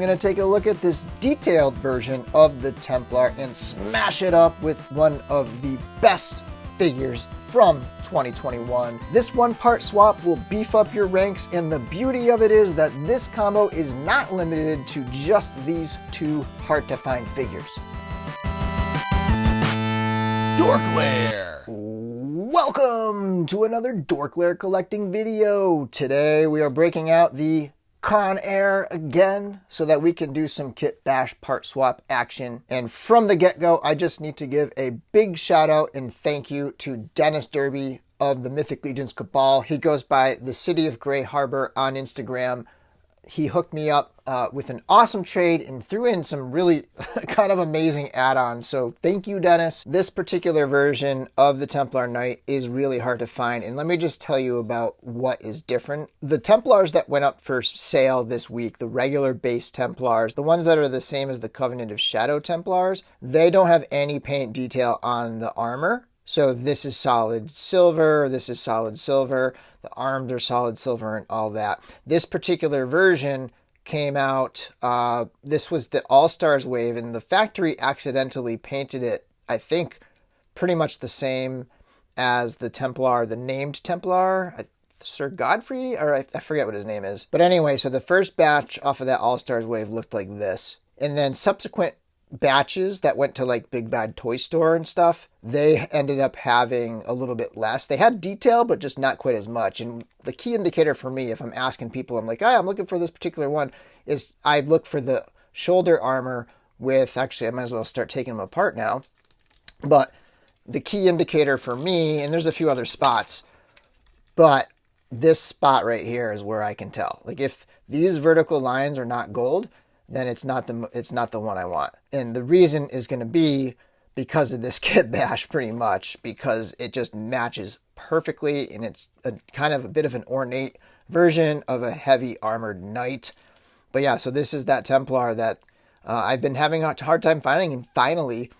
going to take a look at this detailed version of the Templar and smash it up with one of the best figures from 2021. This one part swap will beef up your ranks, and the beauty of it is that this combo is not limited to just these two hard to find figures. DorkLair! Welcome to another DorkLair collecting video. Today we are breaking out the Con Air again so that we can do some Kitbash part swap action. And from the get-go, I just need to give a big shout out and thank you to Dennis Derby of the Mythic Legions Cabal. He goes by the City of Gray Harbor on Instagram. He hooked me up with an awesome trade and threw in some really kind of amazing add-ons. So thank you, Dennis. This particular version of the Templar Knight is really hard to find. And let me just tell you about what is different. The Templars that went up for sale this week, the regular base Templars, the ones that are the same as the Covenant of Shadow Templars, they don't have any paint detail on the armor. So this is solid silver, this is solid silver, the arms are solid silver and all that. This particular version came out, this was the All-Stars wave, and the factory accidentally painted it, I think, pretty much the same as the Templar, the named Templar, Sir Godfrey, or I forget what his name is. But anyway, so the first batch off of that All-Stars wave looked like this. And then subsequent batches that went to like Big Bad Toy Store and stuff, they ended up having a little bit less. They had detail, but just not quite as much. And the key indicator for me, if I'm asking people, I'm like, I'm looking for this particular one, is I look for the shoulder armor with, actually, I might as well start taking them apart now. But the key indicator for me, and there's a few other spots, but this spot right here is where I can tell. Like if these vertical lines are not gold, then it's not the one I want. And the reason is going to be because of this Kitbash, pretty much, because it just matches perfectly, and it's a kind of a bit of an ornate version of a heavy armored knight. But yeah, so this is that Templar that I've been having a hard time finding, and finally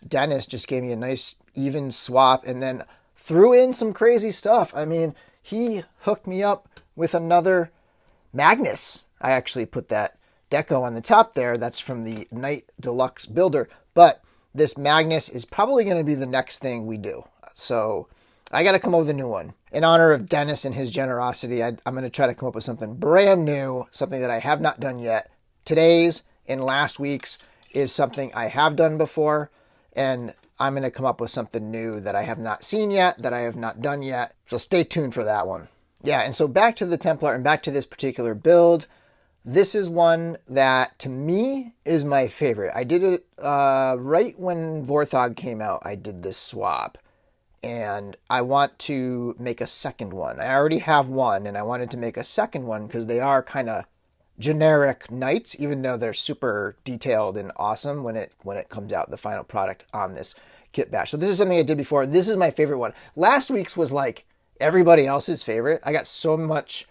Dennis just gave me a nice even swap and then threw in some crazy stuff. I mean, he hooked me up with another Magnus. I actually put that deco on the top there. That's from the Knight Deluxe Builder. But this Magnus is probably going to be the next thing we do. So I got to come up with a new one. In honor of Dennis and his generosity, I'm going to try to come up with something brand new, something that I have not done yet. Today's and last week's is something I have done before, and I'm going to come up with something new that I have not seen yet, that I have not done yet. So stay tuned for that one. Yeah, and so back to the Templar and back to this particular build. This is one that, to me, is my favorite. I did it right when Vorthogg came out. I did this swap. And I want to make a second one. I already have one, and I wanted to make a second one because they are kind of generic knights, even though they're super detailed and awesome when it comes out, the final product on this Kitbash. So this is something I did before. This is my favorite one. Last week's was like everybody else's favorite. I got so much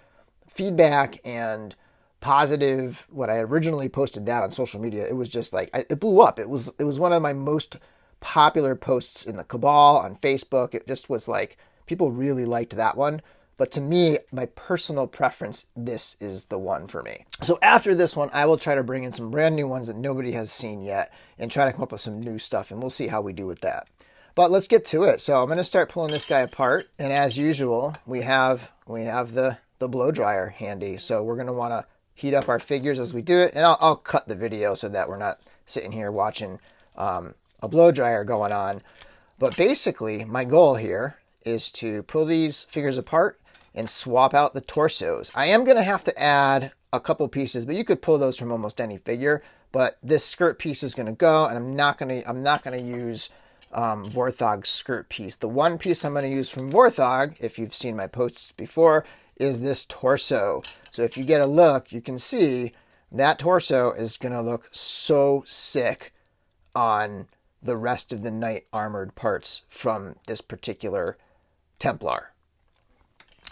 feedback and positive when I originally posted that on social media. It was just like it blew up. It was one of my most popular posts in the Cabal on Facebook. It just was like people really liked that one. But to me, my personal preference, this is the one for me. So after this one, I will try to bring in some brand new ones that nobody has seen yet and try to come up with some new stuff, and we'll see how we do with that. But let's get to it. So I'm going to start pulling this guy apart, and as usual, we have the blow dryer handy. So we're going to want to heat up our figures as we do it, and I'll cut the video so that we're not sitting here watching a blow dryer going on. But basically, my goal here is to pull these figures apart and swap out the torsos. I am going to have to add a couple pieces, but you could pull those from almost any figure. But this skirt piece is going to go, and I'm not going to use Vorthogg's skirt piece. The one piece I'm going to use from Vorthogg, if you've seen my posts before, is this torso. So if you get a look, you can see that torso is going to look so sick on the rest of the knight armored parts from this particular Templar.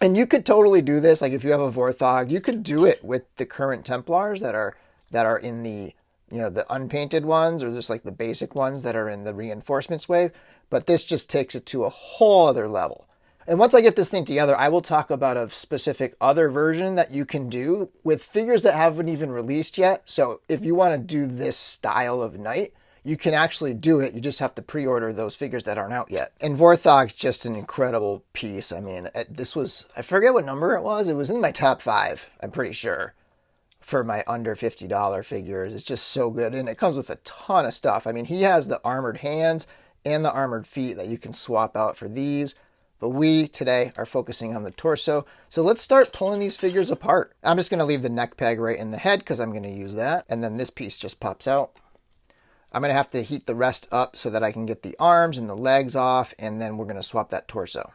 And you could totally do this, like if you have a Vorthogg, you could do it with the current Templars that are in the, the unpainted ones, or just like the basic ones that are in the reinforcements wave. But this just takes it to a whole other level. And once I get this thing together, I will talk about a specific other version that you can do with figures that haven't even released yet. So if you want to do this style of knight, you can actually do it. You just have to pre-order those figures that aren't out yet. And Vorthogg's just an incredible piece. I mean, this was, I forget what number it was. It was in my top 5, I'm pretty sure, for my under $50 figures. It's just so good. And it comes with a ton of stuff. I mean, he has the armored hands and the armored feet that you can swap out for these. But we today are focusing on the torso. So let's start pulling these figures apart. I'm just going to leave the neck peg right in the head because I'm going to use that. And then this piece just pops out. I'm going to have to heat the rest up so that I can get the arms and the legs off. And then we're going to swap that torso.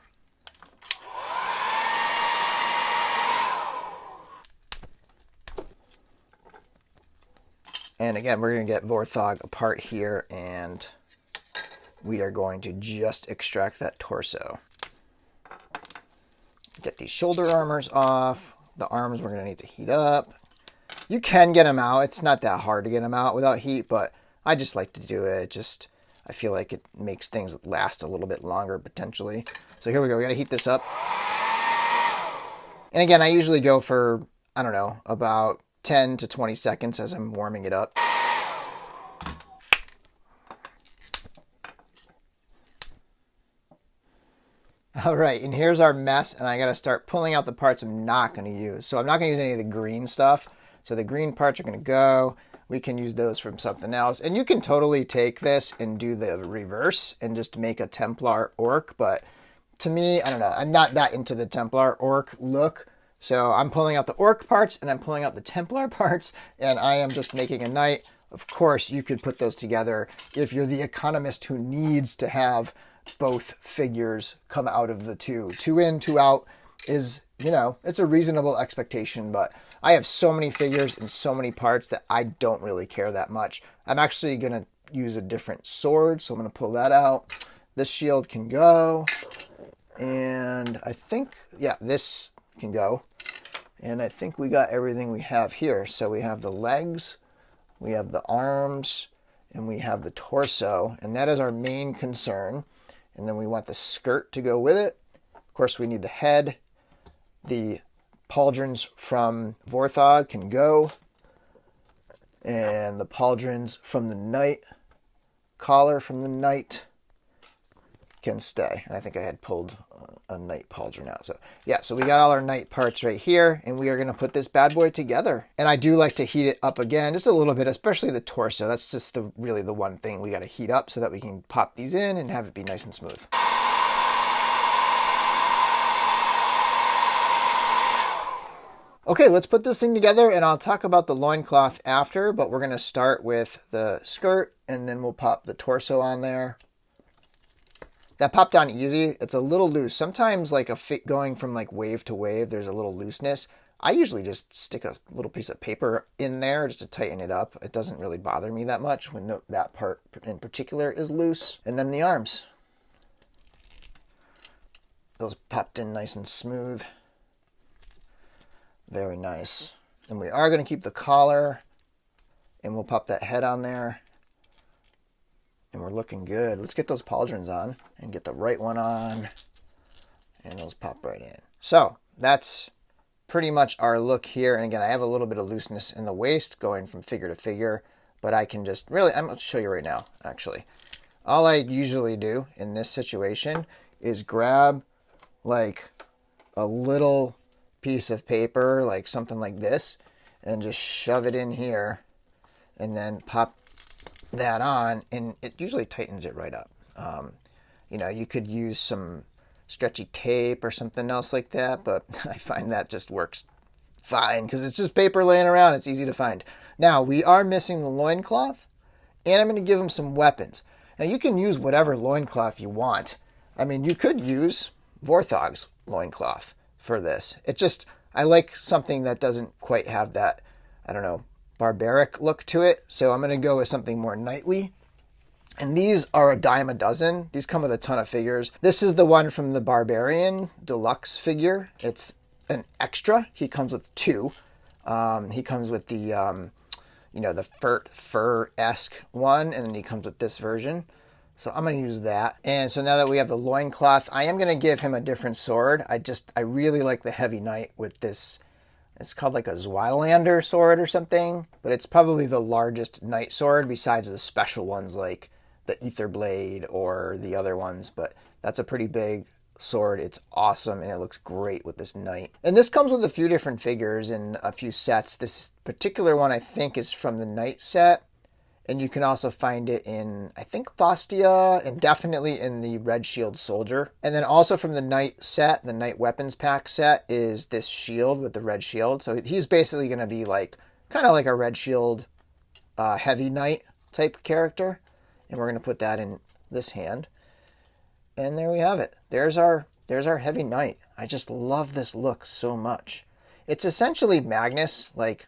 And again, we're going to get Vorthogg apart here. And we are going to just extract that torso. Get these shoulder armors off. The arms we're going to need to heat up. You can get them out. It's not that hard to get them out without heat, but I just like to do it. I feel like it makes things last a little bit longer potentially. So here we go. We got to heat this up. And again, I usually go for, I don't know, about 10 to 20 seconds as I'm warming it up. All right, and here's our mess, and I got to start pulling out the parts I'm not going to use. So I'm not going to use any of the green stuff. So the green parts are going to go. We can use those from something else. And you can totally take this and do the reverse and just make a Templar orc. But to me, I don't know. I'm not that into the Templar orc look. So I'm pulling out the orc parts and I'm pulling out the Templar parts. And I am just making a knight. Of course, you could put those together if you're the economist who needs to have both figures come out of the two. 2 in, 2 out is, you know, it's a reasonable expectation, but I have so many figures and so many parts that I don't really care that much. I'm actually going to use a different sword, so I'm going to pull that out. This shield can go, and I think, yeah, this can go. And I think we got everything we have here. So we have the legs, we have the arms, and we have the torso, and that is our main concern. And then we want the skirt to go with it. Of course, we need the head. The pauldrons from Vorthogg can go. And the pauldrons from the knight, collar from the knight, can stay. And I think I had pulled a knight pauldron out. So yeah, so we got all our knight parts right here, and we are going to put this bad boy together. And I do like to heat it up again, just a little bit, especially the torso. That's just really the one thing we got to heat up so that we can pop these in and have it be nice and smooth. Okay, let's put this thing together, and I'll talk about the loincloth after, but we're going to start with the skirt, and then we'll pop the torso on there. That popped on easy. It's a little loose. Sometimes like a fit going from like wave to wave, there's a little looseness. I usually just stick a little piece of paper in there just to tighten it up. It doesn't really bother me that much when that part in particular is loose. And then the arms. Those popped in nice and smooth. Very nice. And we are going to keep the collar, and we'll pop that head on there. And we're looking good. Let's get those pauldrons on and get the right one on. And those pop right in. So that's pretty much our look here. And again, I have a little bit of looseness in the waist going from figure to figure. But I can just really, I'm going to show you right now, actually. All I usually do in this situation is grab like a little piece of paper, like something like this, and just shove it in here. And then pop that on, and it usually tightens it right up. You know, you could use some stretchy tape or something else like that, but I find that just works fine because it's just paper laying around. It's easy to find. Now, we are missing the loincloth, and I'm going to give him some weapons. Now, you can use whatever loincloth you want. I mean, you could use Vorthogg's loincloth for this. It just, I like something that doesn't quite have that, I don't know, barbaric look to it. So I'm going to go with something more knightly. And these are a dime a dozen. These come with a ton of figures. This is the one from the Barbarian Deluxe figure. It's an extra. He comes with 2. He comes with the, you know, the fur-esque one, and then he comes with this version. So I'm going to use that. And so now that we have the loincloth, I am going to give him a different sword. I really like the Heavy Knight with this. It's called like a Zweilander sword or something, but it's probably the largest knight sword besides the special ones like the Ether Blade or the other ones. But that's a pretty big sword. It's awesome and it looks great with this knight. And this comes with a few different figures and a few sets. This particular one I think is from the knight set. And you can also find it in, I think, Fastia, and definitely in the Red Shield Soldier. And then also from the Knight set, the Knight Weapons Pack set, is this shield with the red shield. So he's basically going to be like, kind of like a Red Shield Heavy Knight type character. And we're going to put that in this hand. And there we have it. There's our Heavy Knight. I just love this look so much. It's essentially Magnus, like,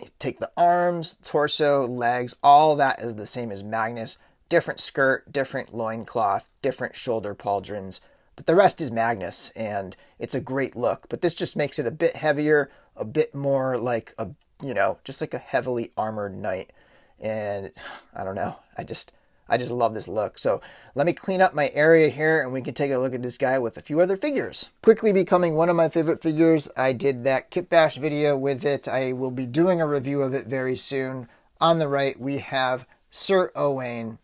you take the arms, torso, legs, all that is the same as Magnus. Different skirt, different loincloth, different shoulder pauldrons. But the rest is Magnus, and it's a great look. But this just makes it a bit heavier, a bit more like a, just like a heavily armored knight. And I don't know, I just love this look. So let me clean up my area here and we can take a look at this guy with a few other figures. Quickly becoming one of my favorite figures. I did that Kitbash video with it. I will be doing a review of it very soon. On the right, we have Sir Owain.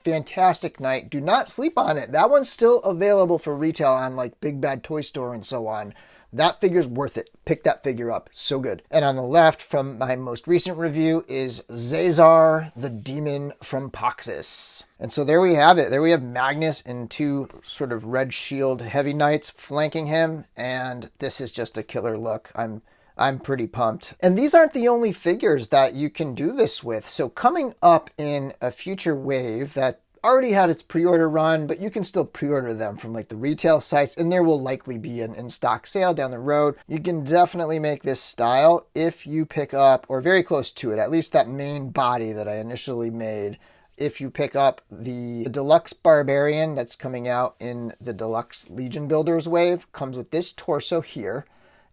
Fantastic knight. Do not sleep on it. That one's still available for retail on like Big Bad Toy Store and so on. That figure's worth it. Pick that figure up. So good. And on the left from my most recent review is Zazar, the demon from Poxis. And so there we have it. There we have Magnus and two sort of red shield heavy knights flanking him. And this is just a killer look. I'm pretty pumped. And these aren't the only figures that you can do this with. So coming up in a future wave that already had its pre-order run, but you can still pre-order them from like the retail sites, and there will likely be an in-stock sale down the road. You can definitely make this style if you pick up, or very close to it, at least that main body that I initially made. If you pick up the Deluxe Barbarian that's coming out in the Deluxe Legion Builders wave, comes with this torso here,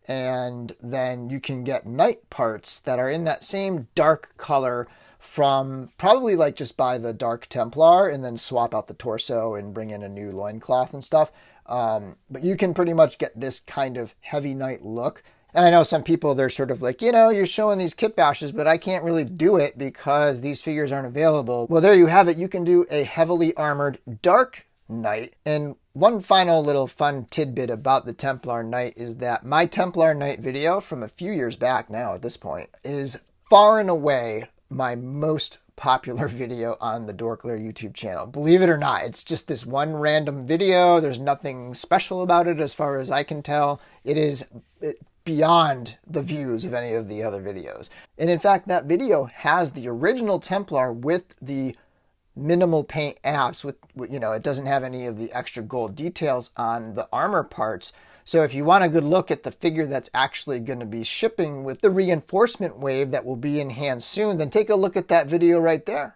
and then you can get knight parts that are in that same dark color from probably like just buy the Dark Templar and then swap out the torso and bring in a new loincloth and stuff. But you can pretty much get this kind of heavy knight look. And I know some people, they're sort of like, you're showing these Kitbashes, but I can't really do it because these figures aren't available. Well, there you have it. You can do a heavily armored Dark Knight. And one final little fun tidbit about the Templar Knight is that my Templar Knight video from a few years back now at this point is far and away my most popular video on the DorkLair YouTube channel. Believe it or not, it's just this one random video. There's nothing special about it as far as I can tell. It is beyond the views of any of the other videos. And in fact, that video has the original Templar with the minimal paint apps with, it doesn't have any of the extra gold details on the armor parts. So if you want a good look at the figure that's actually going to be shipping with the reinforcement wave that will be in hand soon, then take a look at that video right there.